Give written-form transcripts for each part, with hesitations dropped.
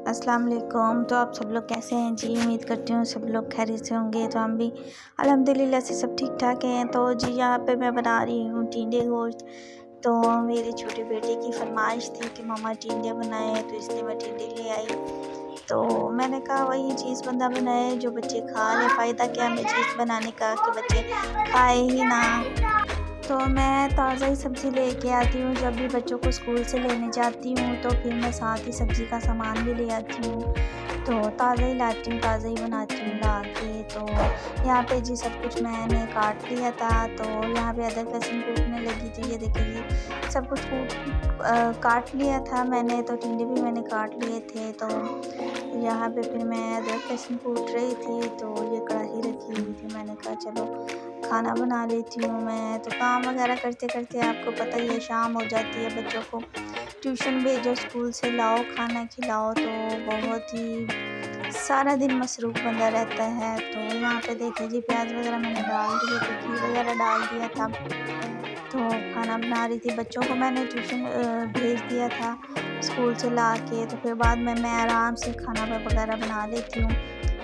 अस्सलाम वालेकुम। तो आप सब लोग कैसे हैं जी? उम्मीद करती हूँ सब लोग खैरियत से होंगे। तो हम भी अल्हम्दुलिल्लाह से सब ठीक ठाक हैं। तो जी यहाँ पे मैं बना रही हूँ टिंडे गोश्त। तो मेरी छोटी बेटी की फरमाइश थी कि मम्मा टिंडे बनाए, तो इसलिए मैं टिंडे ले आई। तो मैंने कहा वही चीज़ बंदा बनाए जो बच्चे खा लें। फ़ायदा क्या हमें चीज़ बनाने का कि बच्चे खाए ही ना। तो मैं ताज़ा ही सब्ज़ी लेके आती हूँ। जब भी बच्चों को स्कूल से लेने जाती हूँ तो फिर मैं साथ ही सब्ज़ी का सामान भी ले आती हूँ। तो ताज़ा ही लाती हूँ, ताज़ा ही बनाती हूँ ला के। तो यहाँ पे जी सब कुछ मैंने काट लिया था। तो यहाँ पे अदरक लहसुन कूटने लगी थी। ये देखिए जी सब कुछ काट लिया था मैंने। तो टिंडे भी मैंने काट लिए थे। तो यहाँ पे फिर मैं अदरक लहसुन कूट रही थी। तो ये कढ़ाई रखी हुई थी। मैंने कहा चलो खाना बना लेती हूँ मैं। तो काम वगैरह करते करते आपको पता ही है शाम हो जाती है। बच्चों को ट्यूशन भेजो, स्कूल से लाओ, खाना खिलाओ, तो बहुत ही सारा दिन मसरूफ़ बंदा रहता है। तो यहाँ पे देखिए जी प्याज वगैरह मैंने डाल दिए थे, घी वगैरह डाल दिया था। तो खाना बना रही थी। बच्चों को मैंने ट्यूशन भेज दिया था स्कूल से ला के। तो फिर बाद में मैं आराम से खाना वगैरह बना लेती हूँ।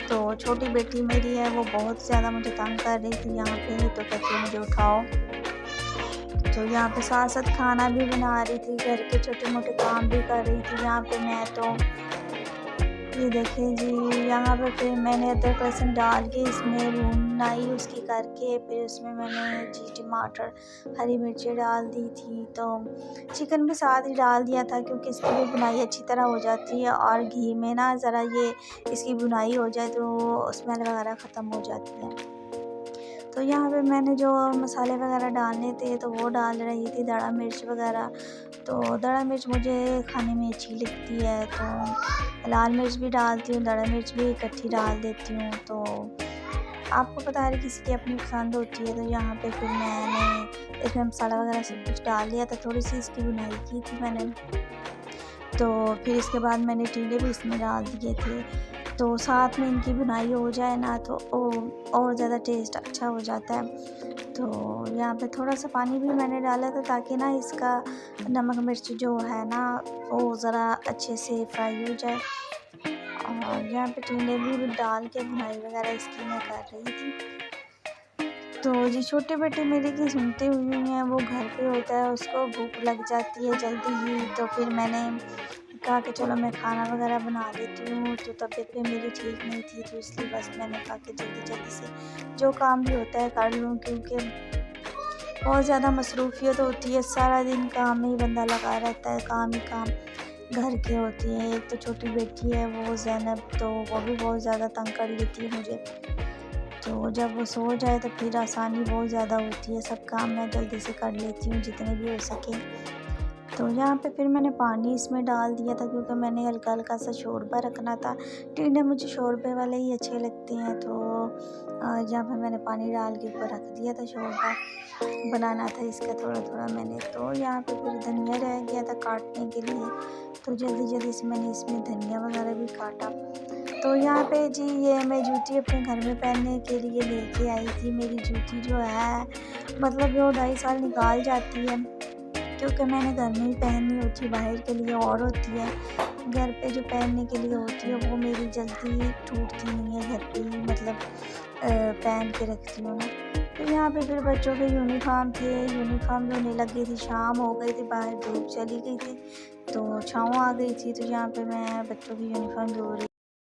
तो छोटी बेटी मेरी है वो बहुत ज़्यादा मुझे तंग कर रही थी यहाँ पे। तो कहती है मुझे उठाओ। तो यहाँ पे साथ साथ खाना भी बना रही थी, घर के छोटे मोटे काम भी कर रही थी यहाँ पे मैं। तो ये देखें जी यहाँ पे फिर मैंने अदरक लहसुन डाल के इसमें भुनाई उसकी करके फिर उसमें मैंने जी टमाटर हरी मिर्ची डाल दी थी। तो चिकन भी साथ ही डाल दिया था क्योंकि इसकी भी भुनाई अच्छी तरह हो जाती है। और घी में ना ज़रा ये इसकी भुनाई हो जाए तो स्मेल वगैरह ख़त्म हो जाती है। तो यहाँ पे मैंने जो मसाले वगैरह डालने थे तो वो डाल रही थी, दड़ा मिर्च वगैरह। तो दड़ा मिर्च मुझे खाने में अच्छी लगती है। तो लाल मिर्च भी डालती हूँ, दड़ा मिर्च भी इकट्ठी डाल देती हूँ। तो आपको पता है किसी की अपनी पसंद होती है। तो यहाँ पे फिर मैंने इसमें मसाला वगैरह सब कुछ डाल दिया था। थोड़ी सी इसकी बुनाई की थी मैंने। तो फिर इसके बाद मैंने टिंडे भी इसमें डाल दिए थे। तो साथ में इनकी बुनाई हो जाए ना तो और ज़्यादा टेस्ट अच्छा हो जाता है। तो यहाँ पे थोड़ा सा पानी भी मैंने डाला था ताकि ना इसका नमक मिर्च जो है ना वो ज़रा अच्छे से फ्राई हो जाए। और यहाँ पे टिंडे भी डाल के बुनाई वगैरह इसकी मैं कर रही थी। तो जी छोटे बेटे मेरे की सुनते हुए हैं, वो घर पे होता है, उसको भूख लग जाती है जल्दी ही। तो फिर मैंने कहा कि चलो मैं खाना वगैरह बना लेती हूँ। तो तबीयत भी मेरी ठीक नहीं थी तो इसलिए बस मैंने कहा कि जल्दी जल्दी से जो काम भी होता है कर लूँ क्योंकि बहुत ज़्यादा मसरूफियत होती है। सारा दिन काम में ही बंदा लगा रहता है, काम ही काम घर के होते हैं। एक तो छोटी बेटी है वो ज़ैनब, तो वो भी बहुत ज़्यादा तंग कर लेती है मुझे। तो जब वो सो जाए तो फिर आसानी बहुत ज़्यादा होती है, सब काम मैं जल्दी से कर लेती हूँ जितने भी हो सके। तो यहाँ पे फिर मैंने पानी इसमें डाल दिया था क्योंकि मैंने हल्का हल्का सा शोरबा रखना था। टिंडे मुझे शोरबे वाले ही अच्छे लगते हैं। तो यहाँ पे मैंने पानी डाल के ऊपर रख दिया था, शोरबा बनाना था इसका थोड़ा थोड़ा मैंने। तो यहाँ पे फिर धनिया रह गया था काटने के लिए। तो जल्दी जल्दी से मैंने इसमें धनिया वगैरह भी काटा। तो यहाँ पे जी ये मैं जूती अपने घर में पहनने के लिए लेके आई थी। मेरी जूती जो है मतलब वो 2.5 साल निकाल जाती है क्योंकि मैंने घर में ही पहननी होती है, बाहर के लिए और होती है, घर पे जो पहनने के लिए होती है वो मेरी जल्दी टूटती नहीं है। घर पे ही मतलब पहन के रखती हूँ ना। तो यहाँ पे फिर बच्चों के यूनिफॉर्म थे, यूनिफॉर्म धोने लग गई थी, शाम हो गई थी, बाहर धूप चली गई थी तो छाँव आ गई थी। तो यहाँ पे मैं बच्चों की यूनिफॉर्म धो रही